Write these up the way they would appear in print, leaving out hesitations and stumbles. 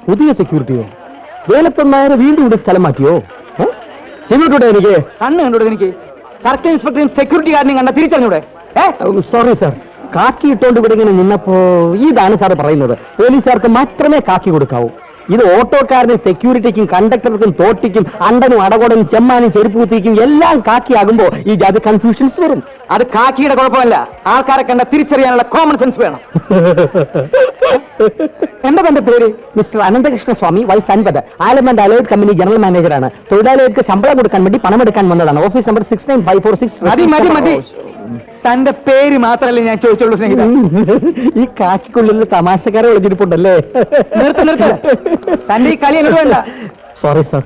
പുതിയ സെക്യൂരിറ്റിയോ? വേലപ്പന്നായരെ വീണ്ടും ഇവിടെ സ്ഥലം മാറ്റിയോ? ചെവിട്ടൂടെ എനിക്ക്? കണ്ണ് കണ്ടൂടെ എനിക്ക്? സർക്കിൾ ഇൻസ്പെക്ടറും സെക്യൂരിറ്റി ഗാർഡിനെയും കണ്ട തിരിച്ചറിഞ്ഞൂടെ? സോറി സാർ, കാക്കി ഇട്ടോണ്ട് ഇവിടെ ഇങ്ങനെ നിന്നപ്പോ ഇതാണ് സാർ പറയുന്നത്, പോലീസുകാർക്ക് മാത്രമേ കാക്കി കൊടുക്കാവൂ. ഇത് ഓട്ടോക്കാരനും സെക്യൂരിറ്റിക്കും കണ്ടക്ടർക്കും തോട്ടിക്കും അണ്ടനും അടകോടനും ചെമ്മാനും ചെരുപ്പ് കുത്തിക്കും എല്ലാം കാക്കിയാകുമ്പോ ഈ ജാതി കൺഫ്യൂഷൻസ് വരും. അത് കാക്കിയുടെ കുഴപ്പമല്ല, ആൾക്കാരെ കണ്ട തിരിച്ചറിയാനുള്ള കോമൺ സെൻസ് വേണം. എന്താ തന്റെ പേര്? മിസ്റ്റർ അനന്തകൃഷ്ണ സ്വാമി, വയസ്സ് 50, ആലമൻഡ് അലേർട്ട് കമ്പനി ജനറൽ മാനേജറാണ്. തൊഴിലാളികൾക്ക് ശമ്പളം കൊടുക്കാൻ വേണ്ടി പണമെടുക്കാൻ വന്നതാണ്. Office number 69546. മതി. തന്റെ പേര് മാത്രമല്ലേ ഞാൻ ചോദിച്ചുള്ളൂ സ്നേഹിത. ഈ കാക്കിക്കുള്ളിൽ തമാശക്കാരെ വിളിച്ചിരിപ്പുണ്ടല്ലേ? തന്റെ ഈ കളി എന്നോട് വേണ്ട. സോറി സാർ,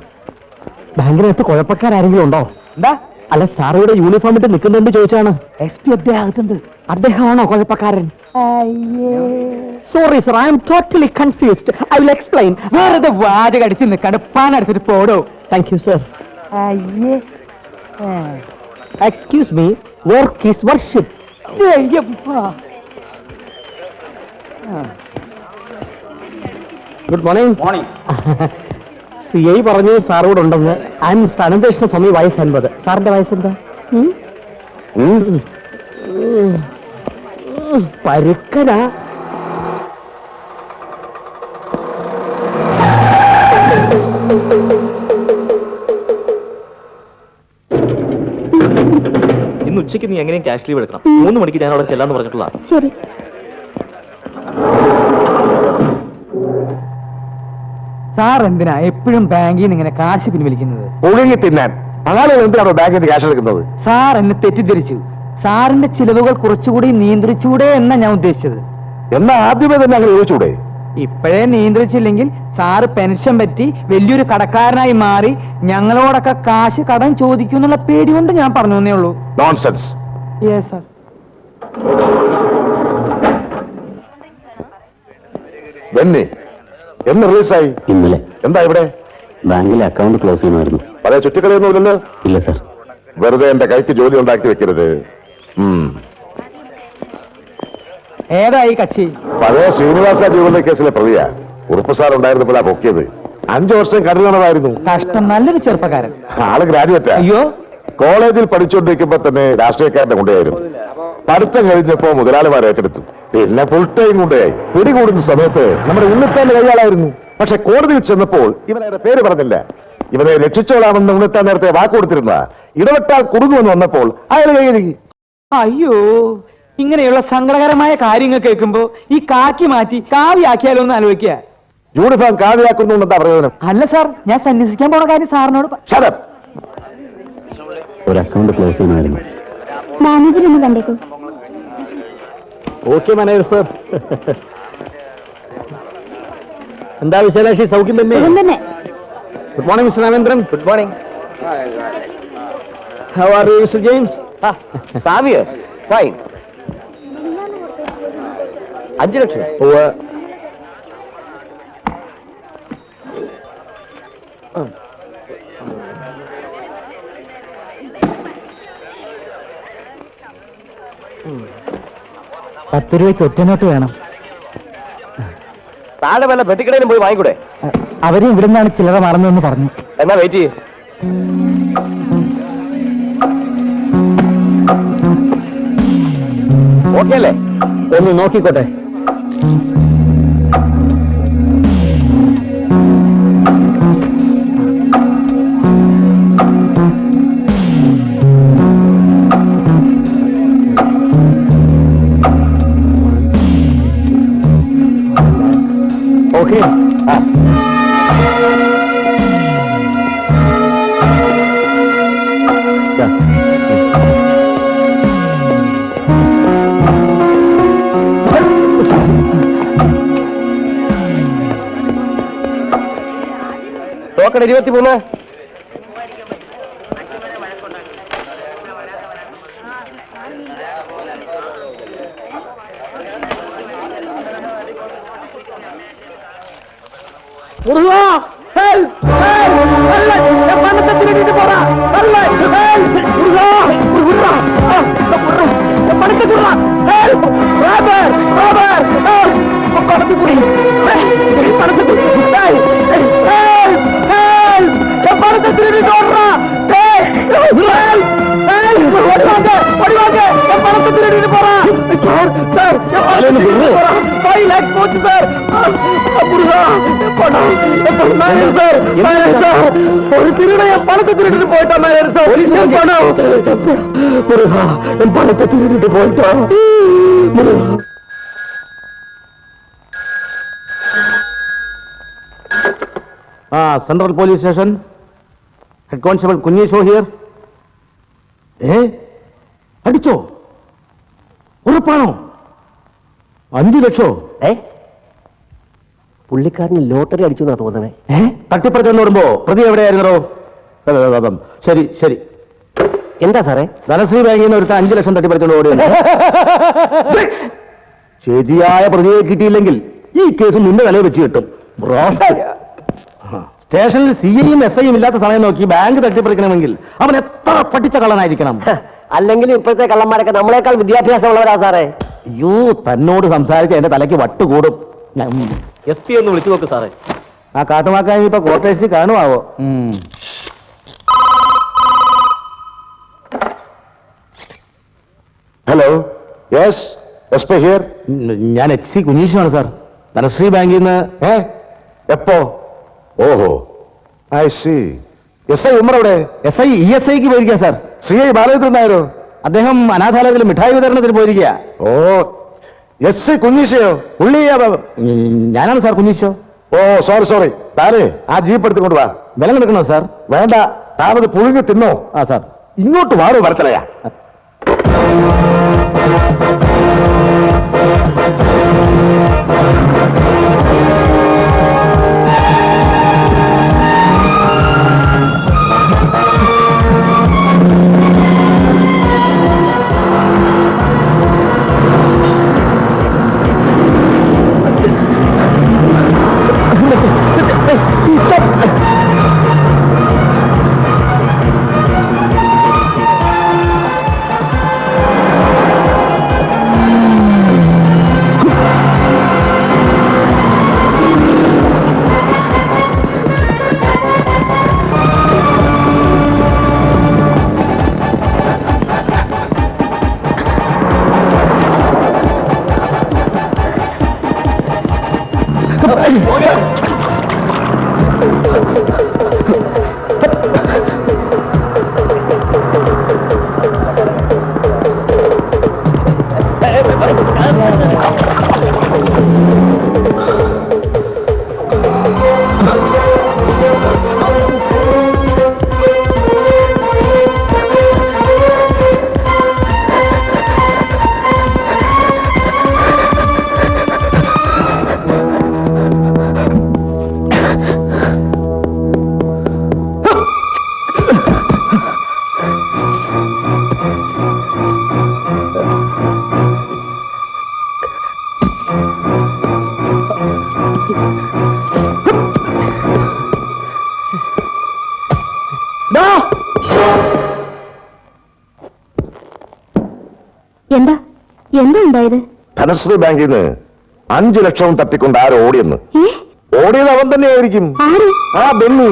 ബാങ്കിനകത്ത് കുഴപ്പക്കാരെങ്കിലും ഉണ്ടോ? എന്താ? അല്ല, സാറിയുടെ യൂണിഫോം ഇട്ട് നിൽക്കുന്നുണ്ട് ചോദിച്ചാണ്. SP അദ്ദേഹത്തുണ്ട്. അദ്ദേഹമാണോ കുഴപ്പക്കാരൻ? Sorry sir, I am totally confused. I will explain. വെറുതെ വാചകം അടിച്ച് നിൽക്കാണ്ട് പാനെടുത്തിട്ട് പോടോ. Thank you sir. Excuse me, work is worship. Good morning. CI പറഞ്ഞു സാറോട് ഉണ്ടെന്ന്. I am mister Ananthakrishna Swamy, വയസ്സ് 50. സാറിന്റെ വയസ്സെന്താ? പരുക്കനാ. ഇന്ന് ഉച്ചയ്ക്ക് നീ എങ്ങനെയും ക്യാഷ് ലീവ് എടുക്കണം. 3 മണിക്ക് ഞാൻ അവിടെ ചെല്ലാന്ന് പറഞ്ഞിട്ടുള്ള. ശരി. സാർ എന്തിനാ എപ്പോഴും ബാങ്കിൽ നിന്ന് ഇങ്ങനെ കാശ് പിൻവലിക്കുന്നത്? ഒഴുകി തിന്നാൻ. ആളുകൾ എന്തിനാണോ ബാങ്കിൽ നിന്ന് ക്യാഷ് എടുക്കുന്നത്? സാർ എന്നെ തെറ്റിദ്ധരിച്ചു. സാറിന്റെ ചിലവുകൾ കുറച്ചുകൂടി നിയന്ത്രിച്ചൂടെ എന്നാ ഞാൻ ഉദ്ദേശിച്ചത്. എന്നാ ആദ്യമേ തന്നെ അങ്ങനെ ചോദിച്ചൂടെ? ഇപ്പോഴേ നിയന്ത്രിച്ചില്ലെങ്കിൽ സാറ് പെൻഷൻ പറ്റി വലിയൊരു കടക്കാരനായി മാറി ഞങ്ങളോടൊക്കെ കാശ് കടം ചോദിക്കുന്നുള്ള പേടി കൊണ്ട് ഞാൻ പറഞ്ഞു എന്നേ ഉള്ളൂ. നോൺസെൻസ്. Yes sir. എന്ന് റിലീസായി? ഇന്നലെ. എന്താ ഇവിടെ? ബാങ്കിലെ അക്കൗണ്ട് ക്ലോസ് ചെയ്യണമായിരുന്നു. പഴയ ചുറ്റിക്കളിയൊന്നുമില്ലല്ലോ? ഇല്ല സർ. വെറുതെ എന്റെ കൈക്ക് ജോലി ഉണ്ടാക്കി വെക്കരുത്. ഏതായി കക്ഷി? പഴയ ശ്രീനിവാസ ജൂവലറി കേസിലെ പ്രതിയാ. ഉറുപ്പ് സാർ ഉണ്ടായിരുന്നപ്പോഴാ പൊക്കിയത്. 5 വർഷം കരുതണമായിരുന്നു. കഷ്ടം, നല്ലൊരു ചെറുപ്പക്കാരൻ. ആള് ഗ്രാജുവേറ്റാ. അയ്യോ, കോളേജിൽ പഠിച്ചുകൊണ്ടിരിക്കുമ്പോ തന്നെ രാഷ്ട്രീയക്കാരന്റെ കൊണ്ടുപോയായിരുന്നു. പഠിത്തം കഴിഞ്ഞപ്പോ മുതലാളിമാർ ഏറ്റെടുത്തു. പിന്നെ ഫുൾ ടൈം കൊണ്ടുപോയി. പിടികൂടുന്ന സമയത്ത് നമ്മുടെ ഉണ്ണിത്താന്റെ കൈയാളായിരുന്നു. പക്ഷെ കോടതിയിൽ ചെന്നപ്പോൾ ഇവനയുടെ പേര് പറഞ്ഞില്ല. ഇവനെ രക്ഷിച്ചോളാമെന്ന് ഉണ്ണിത്താൻ നേരത്തെ വാക്ക് കൊടുത്തിരുന്ന. ഇടപെട്ടാൽ കുടുങ്ങുമെന്ന് വന്നപ്പോൾ അയാൾ കൈകഴുകി. അയ്യോ, ഇങ്ങനെയുള്ള സങ്കടകരമായ കാര്യങ്ങൾ കേൾക്കുമ്പോ ഈ കാക്കി മാറ്റി കാവ്യാക്കിയാലോ എന്ന് ആലോചിക്കുക. യൂണിഫോം കാവ്യാക്കുന്നു എന്താ പ്രയോജനം? അല്ല സാർ, ഞാൻ സന്യസിക്കാൻ പോണ കാര്യം സാറിനോട്. ഒരു അക്കൗണ്ട് ക്ലോസ് ചെയ്യണമായിരുന്നു. മാനേജർ ഒന്ന് കണ്ടേക്കൂ. Okay manager sir. എന്താ വിശേഷാക്ഷി? സൗഖ്യം തന്നെ? Good morning mister Ramendran. Good morning. How are you mister James? Xavier fine. 5 ലക്ഷം. $10 രൂപയ്ക്ക് ഒറ്റനോട്ട് വേണം. താഴെ വല്ല പെട്ടിക്കടയിലും പോയി വാങ്ങിക്കൂടെ? അവരും ഇവിടെ നിന്നാണ് ചില്ലറ മറന്നതെന്ന് പറഞ്ഞു. എന്നാ വെയിറ്റ് ചെയ്യ്. ഓക്കെ അല്ലേ? ഒന്ന് നോക്കിക്കോട്ടെ. ഓക്കെ. ടോക്കൺ 23. പണത്തിൽ കൂടി പണത്തിൽ കൂടി പണത്തെ തിരിഞ്ഞിട്ട് ഓടാ പണത്തെ തിരിഞ്ഞിട്ട് പോറാ സാർ 5 lakhs പോച്ചു സാർ ഒരു തിരുടെ പണത്തെ തിരിഞ്ഞിട്ട് പോയിട്ടാ മാനേജർ സാർ പണത്തെ തിരിഞ്ഞിട്ട് പോയിട്ടാ central police station head constable കുഞ്ഞേശോ ഹിയർ. അടിച്ചോ? ഉറപ്പാണോ? 5 ലക്ഷോ? പുള്ളിക്കാരന് ലോട്ടറി അടിച്ചു എന്നാ തോന്നണേ. തട്ടിപ്പറച്ചെന്ന് പറയുമ്പോ പ്രതി എവിടെയായിരുന്നോ? ശരി ശരി. എന്താ സാറേ? ധനശ്രീ ബാങ്കിൽ നിന്ന് ഒരുത്ത 5 ലക്ഷം തട്ടിപ്പറിച്ചോണ്ട് ഓടിയത്. ശരിയായ പ്രതിയെ കിട്ടിയില്ലെങ്കിൽ ഈ കേസ് നിന്റെ വില വെച്ച് കിട്ടും. സ്റ്റേഷനിൽ CIയും SIയും ഇല്ലാത്ത സമയം നോക്കി ബാങ്ക് തട്ടിപ്പറിക്കണമെങ്കിൽ അവൻ എത്ര പഠിച്ച കള്ളനായിരിക്കണം. അല്ലെങ്കിൽ ഇപ്പോഴത്തെ കള്ളന്മാരൊക്കെ നമ്മളെക്കാൾ വിദ്യാഭ്യാസമുള്ളവരാ സാറേ. അയ്യോ, തന്നോട് സംസാരിച്ച് എന്റെ തലയ്ക്ക് വട്ടുകൂടും. SP ഒന്ന് വിളിച്ചു നോക്ക് സാറേ. ആ കാട്ടുമാക്കാൻ ഇപ്പൊ കോട്ടേഴ്സിൽ കാണുമാവോ? Hello, yes SP here. ഞാൻ HC കുഞ്ഞീഷാണ് സാർ, ധനശ്രീ ബാങ്കിൽ നിന്ന്. എപ്പോ? ഓഹോ, ഐ സി. SI ഉമ്മർ എവിടെ? SI ESIക്ക് പോയിരിക്കുക സാർ. CI ബാലചന്ദ്രൻ നായരോ? അദ്ദേഹം അനാഥാലയത്തിൽ മിഠായി വിതരണത്തിന് പോയിരിക്കുക. ഓ, SI കുഞ്ഞീശയോ? പുള്ളി ഞാനാണ് സാർ കുഞ്ഞീഷോ. ഓ സോറി താനേ ആ ജീപ്പ് എടുത്തുകൊണ്ട് വാ. വില കൊടുക്കണോ സാർ? വേണ്ട, താനത് പുഴുങ്ങി തിന്നോ. ആ സാർ. ഇങ്ങോട്ട് വാറോ വരത്തലയാ. എന്താ എന്താ ഉണ്ടായത്? ധനശ്രീ ബാങ്കിൽ നിന്ന് 5 ലക്ഷവും തട്ടിക്കൊണ്ട് ആരോ ഓടിയെന്ന്. ഓടിയത് അവൻ തന്നെയായിരിക്കും. ആ ബെന്നി.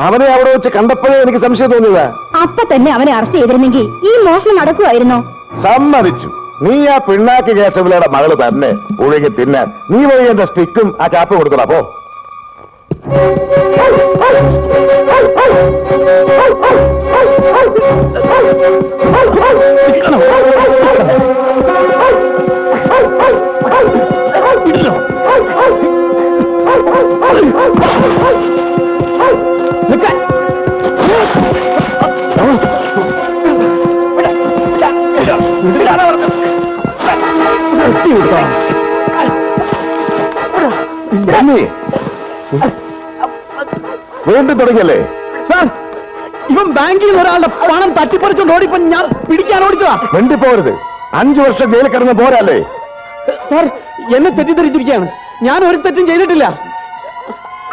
അവനെ അവിടെ വെച്ച് കണ്ടപ്പോഴേ എനിക്ക് സംശയം തോന്നിയതാ. അപ്പൊ തന്നെ അവനെ അറസ്റ്റ് ചെയ്തിരുന്നെങ്കിൽ ഈ മോഷണം നടക്കുമായിരുന്നോ? സമ്മതിച്ചു. നീ ആ പിണ്ണാക്ക് കേശവലയുടെ മകള് തന്നെ പുഴുങ്ങി തിന്നാൻ. നീ പോയി എന്റെ സ്റ്റിക്കും ആ കാപ്പ് കൊടുക്കണം. അപ്പോ വീണ്ടും തുടങ്ങിയല്ലേ സാർ? ഇവൻ ബാങ്കിൽ നിന്ന് ഒരാളുടെ പണം തട്ടിപ്പറിച്ചോണ്ട് ഓടിപ്പോ ഞാൻ പിടിക്കാൻ ഓടിച്ചതാ. വേണ്ടിപ്പോരുത്. 5 വർഷം ജയിലിൽ കിടന്ന് പോരല്ലേ സാർ? എന്നെ തെറ്റിദ്ധരിച്ചിരിക്കുകയാണ്. ഞാൻ ഒരു തെറ്റും ചെയ്തിട്ടില്ല.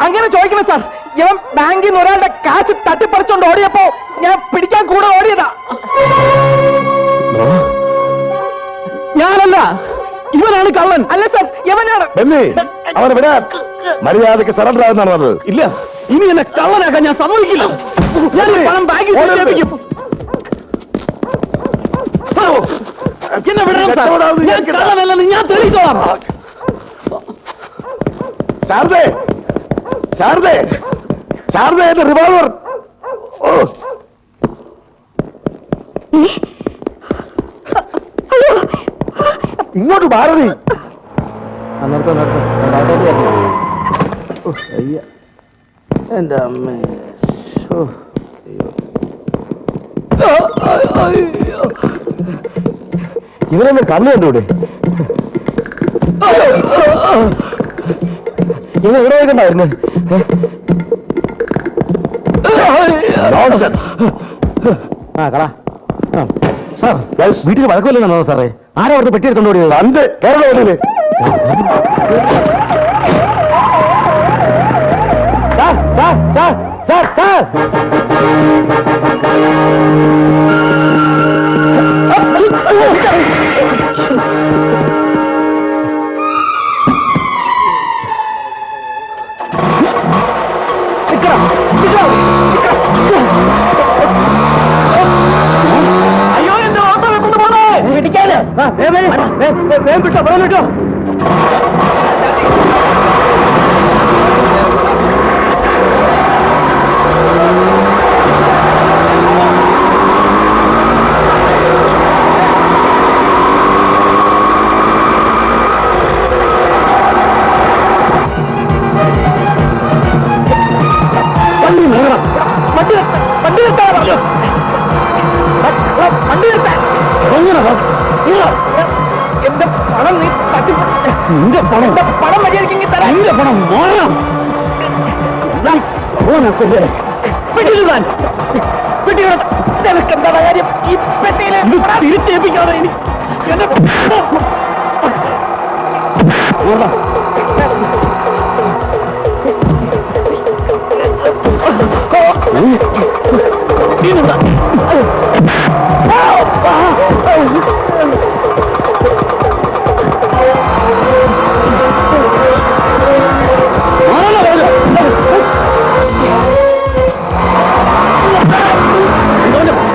അങ്ങനെ ചോദിക്കണം സാർ. ഇവൻ ബാങ്കിൽ നിന്ന് ഒരാളുടെ കാശ് തട്ടിപ്പറിച്ചോണ്ട് ഓടിയപ്പോ ഞാൻ പിടിക്കാൻ കൂടെ ഓടിയതാ. ഞാനല്ല, ഇവനാണ് കള്ളൻ. അല്ല സാർ, ഇവനാണ്. ബെന്നി, അവനെ വിടാൻ. മര്യാദയ്ക്ക് സറണ്ടർ ആകുന്നാണ് പറഞ്ഞത്. ഇല്ല, ഇനി എന്നെ കള്ളനാക്കാൻ ഞാൻ സമ്മതിക്കില്ല. ഞാൻ ഈ പണം ബാങ്കിൽ കൊണ്ടുവയ്ക്കും. എന്നെ വിടണം സാർ. ഞാൻ കള്ളനല്ലെന്ന് ഞാൻ തെളിയിച്ചോളാം. ശാരദേ, ശാരദേ, ശാരദേ, എന്റെ റിവോൾവർ. ഓ, ഇങ്ങോട്ട് മാറി. എന്റെ അമ്മേ, ഇവരൊന്ന് കണ്ണു കണ്ടൂടെ? ഇവ ഇവിടെ വെക്കണ്ടായിരുന്നു. ആ കളാ സാർ, വീട്ടിൽ വഴക്കമില്ലെന്നാണോ സാറേ? ആരാ അവിടുത്തെ പെട്ടി എടുത്തോണ്ട് ഓടിയത്? തന്റെ Kerala sir sir sir sir sir അയ്യോ, എന്റെ ഓട്ടോ കൊണ്ട് പോണേ പിടിക്കാന്. വിട്ടോ വിട്ടോ. എന്റെ പണം നീ നിന്റെ പണം പണം മര്യാദയ്ക്ക് തരാം. നിന്റെ പണം മോണം നിനക്കെന്താ കാര്യം? ഈ പെട്ടിയിലെ തിരിച്ചേൽപ്പിക്കാതെ എന്റെ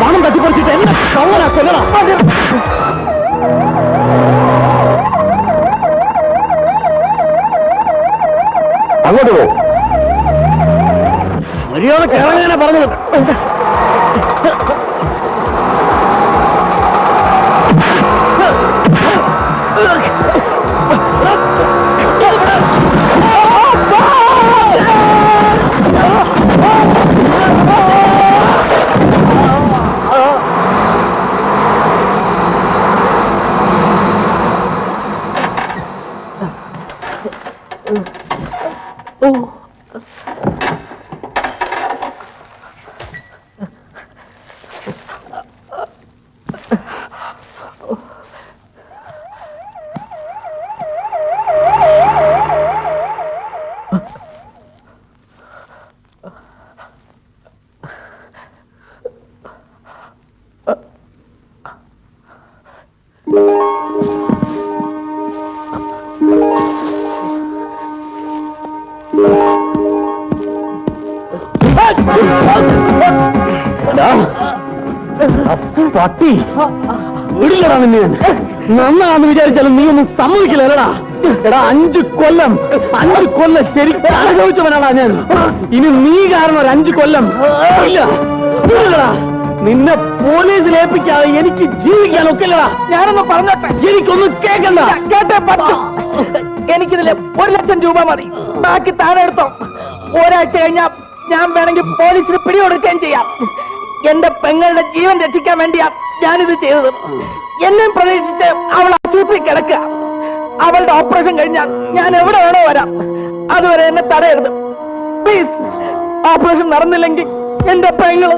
പണം തട്ടിപ്പറിച്ചിട്ട് എന്നെ കള്ളനാ കൊല്ലണം. അങ്ങോട്ട് പോ. മര്യാദ കേറാനാ പറഞ്ഞത്. പട്ടി വിടില്ലടാ നിന്നെ. നന്നാന്ന് വിചാരിച്ചാലും നീ ഒന്നും സമ്മതിക്കില്ലടാ. എടാ, 5 കൊല്ലം ശരിക്കും അനുഭവിച്ചവനാടാ ഞാൻ. ഇനി നീ കാരണം ഒരു 5 കൊല്ലം ഇല്ല. വിടില്ലടാ. നിന്നെ പോലീസിൽ ഏൽപ്പിക്കാതെ എനിക്ക് ജീവിക്കാൻ ഒക്കില്ലടാ. ഞാനൊന്ന് പറഞ്ഞോട്ടെ, എനിക്കൊന്നും കേൾക്കണ്ട. കേട്ടേ പറ്റും. എനിക്കിതിലെ 1 ലക്ഷം രൂപ മതി. ബാക്കി താഴെ എടുത്തോ. ഒരാഴ്ച കഴിഞ്ഞാൽ ഞാൻ വേണമെങ്കിൽ പോലീസിന് പിടികൊടുക്കുകയും ചെയ്യാം. എന്റെ പെങ്ങളുടെ ജീവൻ രക്ഷിക്കാൻ വേണ്ടിയാ ഞാനിത് ചെയ്തത്. എന്നെ പ്രതീക്ഷിച്ച് അവൾ ആശുപത്രി കിടക്കുക. അവളുടെ ഓപ്പറേഷൻ കഴിഞ്ഞാൽ ഞാൻ എവിടെ വേണോ വരാം. അതുവരെ എന്നെ തടയരുത് പ്ലീസ്. ഓപ്പറേഷൻ നടന്നില്ലെങ്കിൽ എന്റെ പെങ്ങള്